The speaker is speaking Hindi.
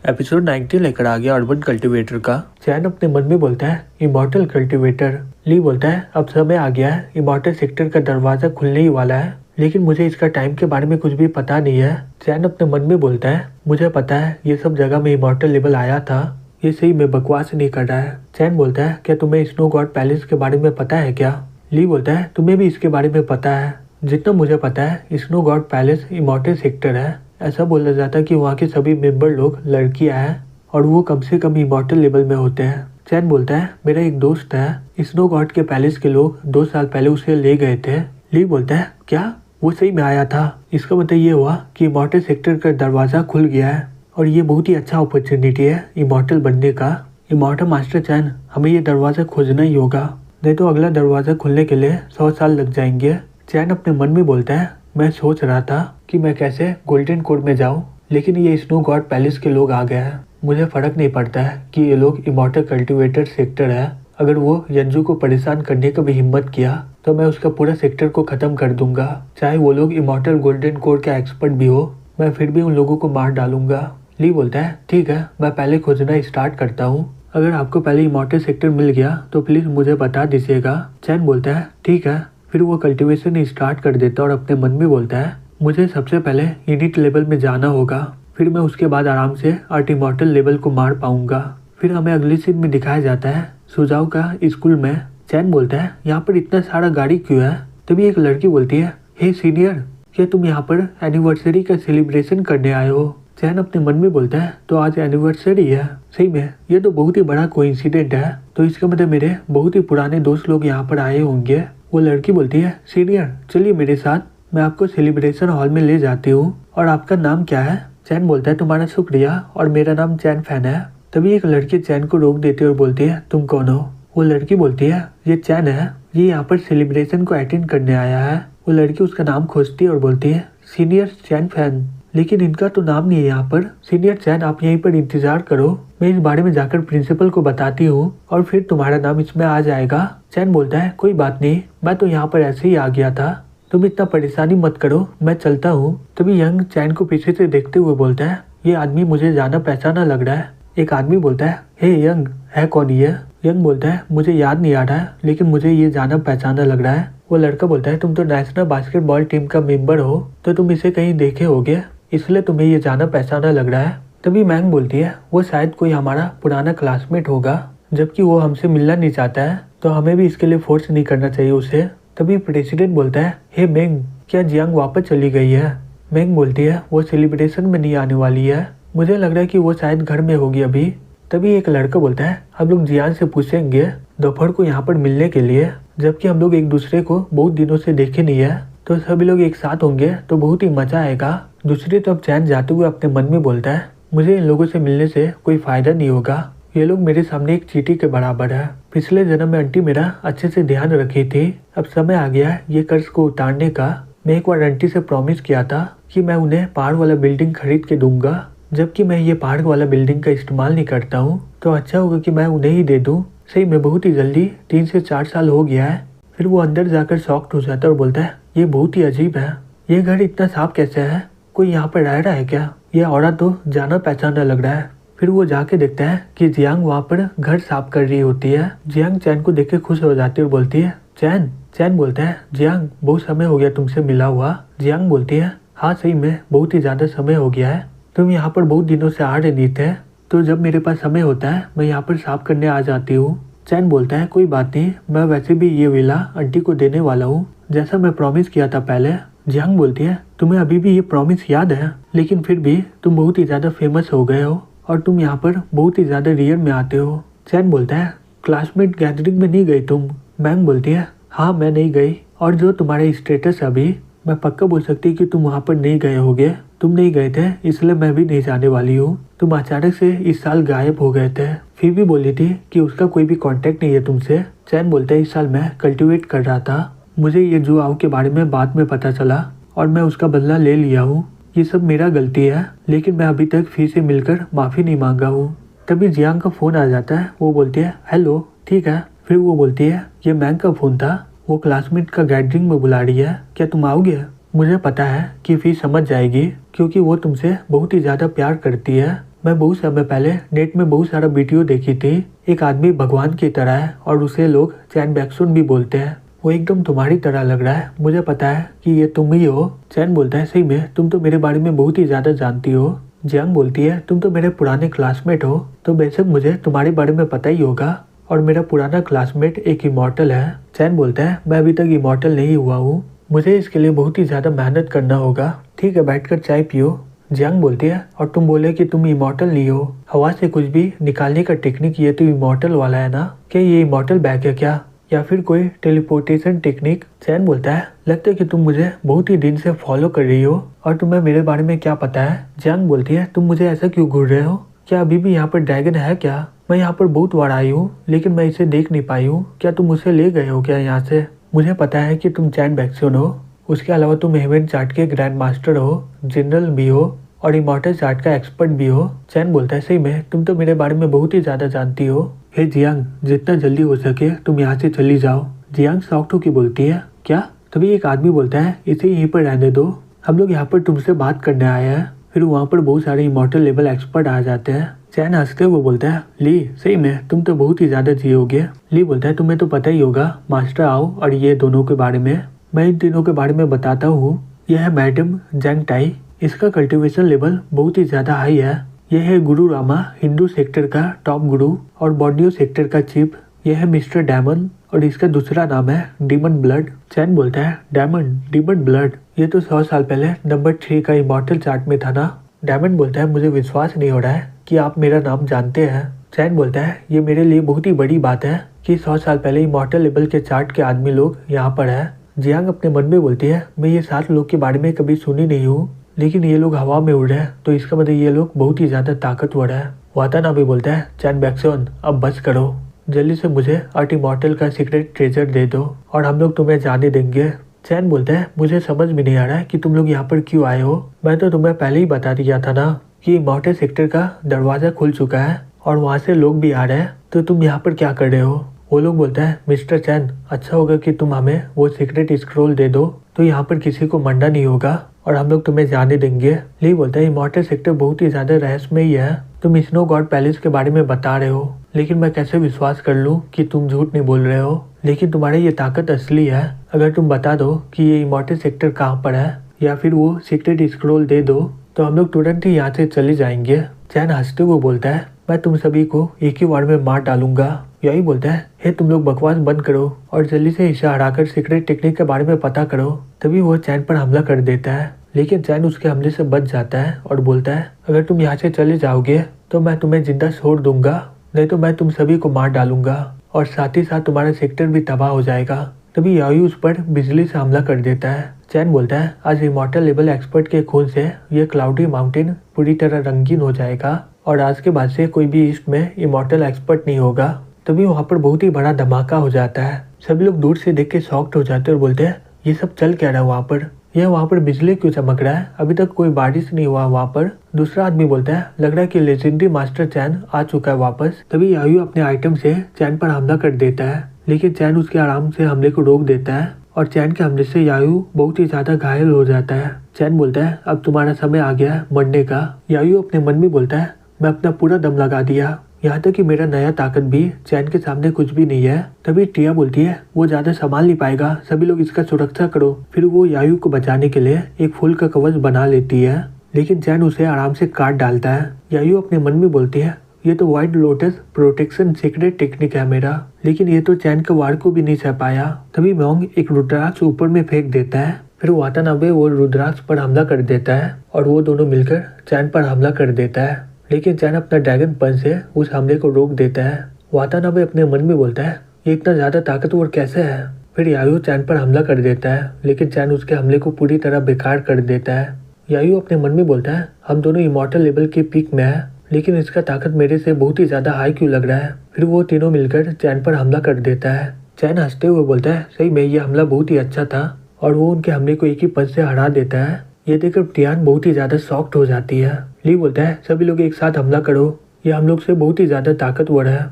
एपिसोड 90 लेकर आ गया अर्बन कल्टीवेटर का। चैन अपने मन में बोलता है इमॉर्टल कल्टीवेटर। ली बोलता है अब समय आ गया है, इमॉर्टल सेक्टर का दरवाजा खुलने ही वाला है, लेकिन मुझे इसका टाइम के बारे में कुछ भी पता नहीं है। चैन अपने मन में बोलता है मुझे पता है ये सब जगह में इमॉर्टल लेवल आया था, ये सही में बकवास नहीं कर रहा है। चैन बोलता है क्या तुम्हें स्नो गॉड पैलेस के बारे में पता है क्या? ली बोलता है तुम्हें भी इसके बारे में पता है? जितना मुझे पता है snow God palace immortal sector है। ऐसा बोला जाता है कि वहाँ के सभी मेंबर लोग लड़कियां हैं और वो कम से कम इमॉर्टल लेवल में होते हैं। चैन बोलता है मेरा एक दोस्त है, स्नो गॉड के पैलेस के लोग 2 साल पहले उसे ले गए थे। ली बोलता है क्या वो सही में आया था? इसका मतलब ये हुआ कि इमॉर्टल सेक्टर का दरवाजा खुल गया है और ये बहुत ही अच्छा अपॉर्चुनिटी है इमॉर्टल बनने का। इमॉर्टल मास्टर चैन हमें ये दरवाजा खोजना ही होगा, नहीं तो अगला दरवाजा खुलने के लिए 100 साल लग जाएंगे। चैन अपने मन में बोलता है मैं सोच रहा था कि मैं कैसे गोल्डन कोड में जाऊं, लेकिन ये स्नो गॉड पैलेस के लोग आ गए हैं। मुझे फर्क नहीं पड़ता है कि ये लोग इमॉर्टल कल्टीवेटर सेक्टर है। अगर वो यंजू को परेशान करने का भी हिम्मत किया तो मैं उसका पूरा सेक्टर को खत्म कर दूंगा। चाहे वो लोग इमॉर्टल गोल्डन कोड का एक्सपर्ट भी हो, मैं फिर भी उन लोगों को मार डालूंगा। ली बोलता है ठीक है, मैं पहले खोजना स्टार्ट करता हूँ। अगर आपको पहले इमॉर्टल सेक्टर मिल गया तो प्लीज मुझे बता दीजिएगा। चैन बोलता है ठीक है। फिर वो कल्टीवेशन स्टार्ट कर देता और अपने मन में बोलता है मुझे सबसे पहले यूनिट लेवल में जाना होगा, फिर मैं उसके बाद आराम से अर्ट इमॉर्टल लेवल को मार पाऊंगा। फिर हमें अगले सीन में दिखाया जाता है सुजाओ का स्कूल में। चैन बोलता है यहाँ पर इतना सारा गाड़ी क्यों है? तभी एक लड़की बोलती है हे सीनियर, क्या तुम यहाँ पर एनिवर्सरी का सेलिब्रेशन करने आए हो? चैन अपने मन में बोलता है तो आज एनिवर्सरी है? सही में ये तो बहुत ही बड़ा कोइंसिडेंट है, तो इसका मतलब मेरे बहुत ही पुराने दोस्त लोग यहाँ पर आए होंगे। वो लड़की बोलती है सीनियर चलिए मेरे साथ, मैं आपको सेलिब्रेशन हॉल में ले जाती हूँ। और आपका नाम क्या है? चैन बोलता है तुम्हारा शुक्रिया और मेरा नाम चैन फैन है। तभी एक लड़की चैन को रोक देती है और बोलती है तुम कौन हो? वो लड़की बोलती है ये चैन है, ये यहाँ पर सेलिब्रेशन को अटेंड करने आया है। वो लड़की उसका नाम खोजती है और बोलती है सीनियर चैन फैन, लेकिन इनका तो नाम नहीं है यहाँ पर। सीनियर चैन आप यहीं पर इंतजार करो, मैं इस बारे में जाकर प्रिंसिपल को बताती हूँ और फिर तुम्हारा नाम इसमें आ जाएगा। चैन बोलता है कोई बात नहीं, मैं तो यहाँ पर ऐसे ही आ गया था, तुम इतना परेशानी मत करो, मैं चलता हूँ। तभी यंग चैन को पीछे से देखते हुए बोलता है ये आदमी मुझे जाना पहचाना लग रहा है। एक आदमी बोलता है हे यंग, है कौन ये? यंग बोलता है मुझे याद नहीं आ रहा है, लेकिन मुझे ये जाना पहचाना लग रहा है। वो लड़का बोलता है तुम तो नेशनल बास्केटबॉल टीम का मेंबर हो, तो तुम इसे कहीं देखे होगे, इसलिए तुम्हें ये जाना पहचाना लग रहा है। तभी मैंग बोलती है वो शायद कोई हमारा पुराना क्लासमेट होगा, जबकि वो हमसे मिलना नहीं चाहता है, तो हमें भी इसके लिए फोर्स नहीं करना चाहिए उसे। तभी प्रेसिडेंट बोलता है हे मेंग, क्या जियांग वापस चली गई है? मेंग बोलती है वो सेलिब्रेशन में नहीं आने वाली है, मुझे लग रहा है कि वो शायद घर में होगी अभी। तभी एक लड़का बोलता है हम लोग जियांग से पूछेंगे दोपहर को यहाँ पर मिलने के लिए, जबकि हम लोग एक दूसरे को बहुत दिनों से देखे नहीं है, तो सभी लोग एक साथ होंगे तो बहुत ही मजा आएगा। दूसरी तरफ चैन जाते हुए अपने मन में बोलता है मुझे इन लोगों से मिलने से कोई फायदा नहीं होगा, ये लोग मेरे सामने एक चींटी के बराबर है। पिछले जन्म में आंटी मेरा अच्छे से ध्यान रखी थी, अब समय आ गया है ये कर्ज को उतारने का। मैं एक बार आंटी से प्रॉमिस किया था कि मैं उन्हें पहाड़ वाला बिल्डिंग खरीद के दूंगा, जबकि मैं ये पहाड़ वाला बिल्डिंग का इस्तेमाल नहीं करता हूँ, तो अच्छा होगा कि मैं उन्हें ही दे दूँ। सही में बहुत ही जल्दी 3 से 4 साल हो गया है। फिर वो अंदर जाकर शॉक्ड हो जाता है और बोलता है ये बहुत ही अजीब है, ये घर इतना साफ कैसे है, कोई यहाँ पर रह रहा है क्या? ये औरत तो जाना पहचाना लग रहा है। फिर वो जाके देखता है कि जियांग वहाँ पर घर साफ कर रही होती है। जियांग चैन को देख के खुश हो जाती है और बोलती है चैन। चैन बोलता है जियांग बहुत समय हो गया तुमसे मिला हुआ। जियांग बोलती है हाँ सही में बहुत ही ज्यादा समय हो गया है, तुम यहाँ पर बहुत दिनों से आ रहे नहीं थे, तो जब मेरे पास समय होता है मैं यहाँ पर साफ करने आ जाती हूँ। चैन बोलता है कोई बात नहीं, मैं वैसे भी ये विला आंटी को देने वाला हूँ, जैसा मैं प्रॉमिस किया था पहले। जियांग बोलती है तुम्हें अभी भी ये प्रॉमिस याद है, लेकिन फिर भी तुम बहुत ही ज्यादा फेमस हो गए हो और तुम यहाँ पर बहुत ही ज्यादा रियर में आते हो। चैन बोलता है क्लासमेट गैदरिंग में नहीं गई तुम? मैंग बोलती है हाँ मैं नहीं गई, और जो तुम्हारा स्टेटस अभी, मैं पक्का बोल सकती कि तुम वहाँ पर नहीं गए होगे, तुम नहीं गए थे इसलिए मैं भी नहीं जाने वाली हूँ। तुम अचानक से इस साल गायब हो गए थे, फिर भी बोली थी कि उसका कोई भी कांटेक्ट नहीं है तुमसे। चैन बोलता है इस साल मैं कल्टीवेट कर रहा था, मुझे ये जुआओ के बारे में बाद में पता चला और मैं उसका बदला ले लिया हूँ, ये सब मेरा गलती है, लेकिन मैं अभी तक फिर से मिलकर माफ़ी नहीं मांगा हूँ। तभी जियांग का फ़ोन आ जाता है, वो बोलती है हेलो ठीक है। फिर वो बोलती है ये मैंग का फ़ोन था, वो क्लासमेट का गैदरिंग में बुला रही है, क्या तुम आओगे? मुझे पता है कि फी समझ जाएगी क्योंकि वो तुमसे बहुत ही ज़्यादा प्यार करती है, मैं बहुत समय पहले नेट में बहुत सारा वीडियो देखी थी। एक आदमी भगवान की तरह है और उसे लोग चैन बैक्सुन भी बोलते हैं। वो एकदम तुम्हारी तरह लग रहा है, मुझे पता है कि ये तुम ही हो। चैन बोलता है सही में तुम तो मेरे बारे में बहुत ही ज्यादा जानती हो। जियांग बोलती है तुम तो मेरे पुराने क्लासमेट हो, तो बेशक मुझे तुम्हारे बारे में पता ही होगा, और मेरा पुराना क्लासमेट एक इमॉर्टल है। चैन बोलता है मैं अभी तक इमॉर्टल नहीं हुआ हूँ, मुझे इसके लिए बहुत ही ज्यादा मेहनत करना होगा। ठीक है, बैठकर चाय पियो। जियांग बोलती है और तुम बोले कि तुम इमॉर्टल नहीं हो, हवा से कुछ भी निकालने का टेक्निक ये तो इमॉर्टल वाला है ना? क्या ये इमॉर्टल बैग है क्या, या फिर कोई टेलीपोर्टेशन टेक्निक? चैन बोलता है लगता है कि तुम मुझे बहुत ही दिन से फॉलो कर रही हो और तुम्हें मेरे बारे में क्या पता है। जियांग बोलती है तुम मुझे ऐसा क्यों घूर रहे हो, क्या अभी भी यहाँ पर ड्रैगन है क्या? मैं यहाँ पर बहुत बार आई हूँ लेकिन मैं इसे देख नहीं पाई हूँ, क्या तुम उसे ले गए हो क्या यहाँ से? मुझे पता है कि तुम चैन बैक्सुन हो, उसके अलावा तुम हेवन चार्ट के ग्रैंड मास्टर हो, जनरल भी हो और इमॉर्टल चार्ट का एक्सपर्ट भी हो। चैन बोलता है सही में तुम तो मेरे बारे में बहुत ही ज्यादा जानती हो। हे जियांग, जितना जल्दी हो सके तुम यहाँ से चली जाओ। जियांग शॉक्ड होकर बोलती है क्या? तभी एक आदमी बोलता है इसे यहीं पर रहने दो, हम लोग यहाँ पर तुमसे बात करने आए हैं। फिर वहाँ पर बहुत सारे इमॉर्टल लेवल एक्सपर्ट आ जाते हैं। चैन हंसते हुए बोलता है ली सही में तुम तो बहुत ही ज्यादा जियोगे। ली बोलता है तुम्हें तो पता ही होगा, मास्टर आओ और ये दोनों के बारे में मैं इन तीनों के बारे में बताता हूँ। यह है मैडम जैंग टाई, इसका कल्टीवेशन लेवल बहुत ही ज्यादा हाई है। यह है गुरु रामा, हिंदू सेक्टर का टॉप गुरु और बॉर्नियो सेक्टर का चीफ। यह है मिस्टर डायमंड और इसका दूसरा नाम है डीमन ब्लड। चैन बोलता है डायमंड डीमन ब्लड, ये तो 100 साल पहले नंबर 3 का इमॉर्टल चार्ट में था ना? डायमंड बोलता है मुझे विश्वास नहीं हो रहा है कि आप मेरा नाम जानते हैं। चैन बोलता है ये मेरे लिए बहुत ही बड़ी बात है कि 100 साल पहले इमॉर्टल लेवल के चार्ट के आदमी लोग यहाँ पर है। जियांग अपने मन में बोलती है मैं ये 7 लोग के बारे में कभी सुनी नहीं हूँ, लेकिन ये लोग हवा में उड़ रहे हैं तो इसका मतलब ये लोग बहुत ही ज्यादा ताकतवर है। वातानाबे बोलता है चैन बैक्सुन अब बस करो, जल्दी से मुझे अर्ट इमॉर्टल का सीक्रेट ट्रेजर दे दो और हम लोग तुम्हें जाने देंगे। चैन बोलता है मुझे समझ भी नहीं आ रहा है कि तुम लोग यहाँ पर क्यों आए हो, मैं तो तुम्हें पहले ही बता दिया था ना कि इमॉर्टल सेक्टर का दरवाजा खुल चुका है और वहाँ से लोग भी आ रहे हैं, तो तुम यहाँ पर क्या कर रहे हो? वो लोग बोलता है मिस्टर चैन अच्छा होगा कि तुम हमें वो सीक्रेट स्क्रॉल दे दो, तो यहाँ पर किसी को मरना नहीं होगा और हम लोग तुम्हें जाने देंगे। ली बोलता है इमॉर्टल सेक्टर बहुत ही ज्यादा रहस्यमयी है, तुम स्नो गॉड पैलेस के बारे में बता रहे हो, लेकिन मैं कैसे विश्वास कर लूँ कि तुम झूठ नहीं बोल रहे हो? लेकिन तुम्हारी ये ताकत असली है, अगर तुम बता दो कि ये इमॉर्टल सेक्टर कहाँ पर है या फिर वो सीक्रेट स्क्रॉल दे दो तो हम लोग तुरंत ही यहाँ से चले जाएंगे। चैन हंसते हुए बोलता है मैं तुम सभी को एक ही बार में मार डालूंगा। यही बोलता है हे तुम लोग बकवास बंद करो और जल्दी से इसे हराकर सीक्रेट टेक्निक के बारे में पता करो। तभी वो चैन पर हमला कर देता है, लेकिन चैन उसके हमले से बच जाता है और बोलता है अगर तुम यहाँ से चले जाओगे तो मैं तुम्हें जिंदा छोड़ दूंगा, नहीं तो मैं तुम सभी को मार डालूंगा और साथ ही साथ तुम्हारा सेक्टर भी तबाह हो जाएगा। तभी यायू उस पर बिजली से हमला कर देता है। चैन बोलता है आज इमॉर्टल लेवल एक्सपर्ट के खून से ये क्लाउडी माउंटेन पूरी तरह रंगीन हो जाएगा और आज के बाद से कोई भी ईस्ट में इमॉर्टल एक्सपर्ट नहीं होगा। तभी वहाँ पर बहुत ही बड़ा धमाका हो जाता है। सभी लोग दूर से देख के शॉक्ड हो जाते हैं और बोलते हैं ये सब चल क्या रहा है वहाँ पर, यह वहाँ पर बिजली क्यों चमक रहा है, अभी तक कोई बारिश नहीं हुआ वहाँ पर। दूसरा आदमी बोलता है लग रहा है कि लेजेंडरी मास्टर चैन आ चुका है वापस। तभी यायू अपने आइटम से चैन पर हमला कर देता है, लेकिन चैन उसके आराम से हमले को रोक देता है और चैन के हमले से यायू बहुत ही ज्यादा घायल हो जाता है। चैन बोलता है अब तुम्हारा समय आ गया है मरने का। यायू अपने मन में बोलता है मैं अपना पूरा दम लगा दिया, यहाँ तक कि मेरा नया ताकत भी चैन के सामने कुछ भी नहीं है। तभी टिया बोलती है वो ज्यादा संभाल नहीं पाएगा, सभी लोग इसका सुरक्षा करो। फिर वो यायू को बचाने के लिए एक फूल का कवच बना लेती है, लेकिन चैन उसे आराम से काट डालता है। यायू अपने मन में बोलती है ये तो white lotus protection secret technique है मेरा, लेकिन ये तो चैन के वार को भी नहीं सह पाया। तभी मोंग एक रुद्राक्ष ऊपर में फेंक देता है, फिर वातानाबे वो रुद्राक्ष पर हमला कर देता है और वो दोनों मिलकर चैन पर हमला कर देता है, लेकिन चैन अपना ड्रैगन पंच से उस हमले को रोक देता है। वातानाबे अपने मन में बोलता है ये इतना ज्यादा ताकतवर कैसे है। फिर यायू चैन पर हमला कर देता है, लेकिन चैन उसके हमले को पूरी तरह बेकार कर देता है। यायू अपने मन में बोलता है हम दोनों इमॉर्टल लेवल के पीक में है, लेकिन इसका ताकत मेरे से बहुत ही ज्यादा हाई क्यों लग रहा है। फिर वो तीनों मिलकर चैन पर हमला कर देता है। चैन हंसते हुए बोलता है सही में ये हमला बहुत ही अच्छा था और वो उनके हमले को एक ही पंच से हरा देता है। ये देखकर टियान बहुत ही ज्यादा शॉक्ड हो जाती है। ली बोलता है सभी लोग एक साथ हमला करो, ये हम लोग से बहुत ही ज्यादा ताकतवर है।